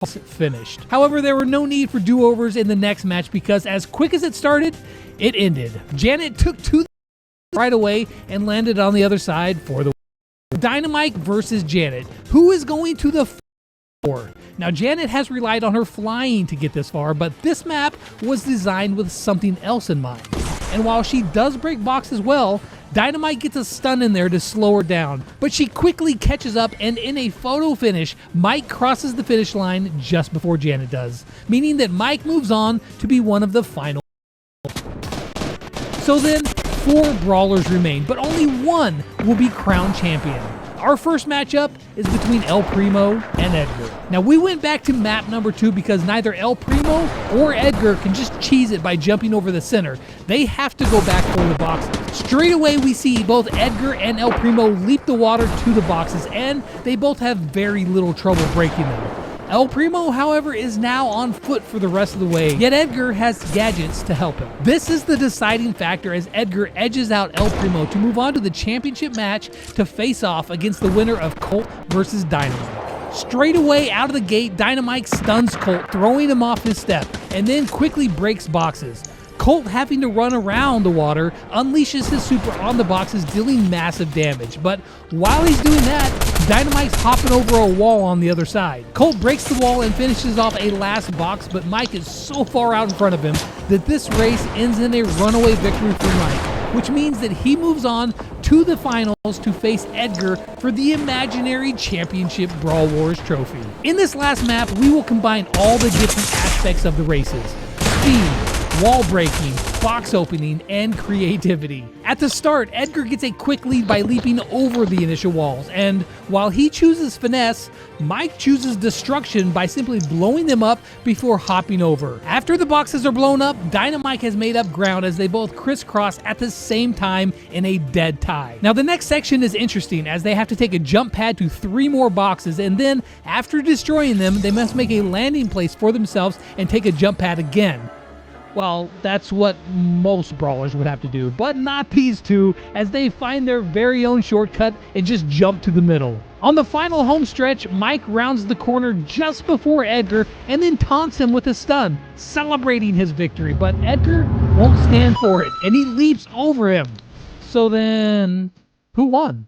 finished. However, there were no need for do-overs in the next match because as quick as it started, it ended. Janet took to the right away and landed on the other side for the Dynamite versus Janet. Who is going to the floor? Now, Janet has relied on her flying to get this far, but this map was designed with something else in mind. And while she does break boxes well, Dynamite gets a stun in there to slow her down, but she quickly catches up, and in a photo finish, Mike crosses the finish line just before Janet does, meaning that Mike moves on to be one of the final. So then, 4 brawlers remain, but only one will be crowned champion. Our first matchup is between El Primo and Edgar. Now, we went back to map number 2 because neither El Primo or Edgar can just cheese it by jumping over the center. They have to go back for the boxes. Straight away, we see both Edgar and El Primo leap the water to the boxes, and they both have very little trouble breaking them. El Primo, however, is now on foot for the rest of the way, yet Edgar has gadgets to help him. This is the deciding factor as Edgar edges out El Primo to move on to the championship match to face off against the winner of Colt versus Dynamite. Straight away out of the gate, Dynamite stuns Colt, throwing him off his step, and then quickly breaks boxes. Colt, having to run around the water, unleashes his super on the boxes, dealing massive damage. But while he's doing that, Dynamite's hopping over a wall on the other side. Colt breaks the wall and finishes off a last box, but Mike is so far out in front of him that this race ends in a runaway victory for Mike, which means that he moves on to the finals to face Edgar for the imaginary championship Brawl Wars trophy. In this last map, we will combine all the different aspects of the races: speed, wall breaking, box opening, and creativity. At the start, Edgar gets a quick lead by leaping over the initial walls, and while he chooses finesse, Mike chooses destruction by simply blowing them up before hopping over. After the boxes are blown up, Dynamite has made up ground as they both crisscross at the same time in a dead tie. Now, the next section is interesting as they have to take a jump pad to 3 more boxes, and then after destroying them, they must make a landing place for themselves and take a jump pad again. Well, that's what most brawlers would have to do, but not these two, as they find their very own shortcut and just jump to the middle. On the final home stretch, Mike rounds the corner just before Edgar and then taunts him with a stun, celebrating his victory, but Edgar won't stand for it, and he leaps over him. So then, who won?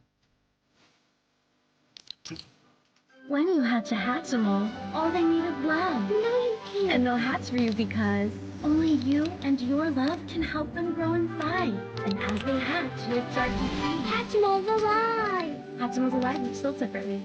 When you hatch a Hatchimal, all they need is love. No, you can't. And they'll hatch for you because only you and your love can help them grow inside. And as they hatch, you'll start to see Hatchimals alive! Hatchimals alive, but still separately.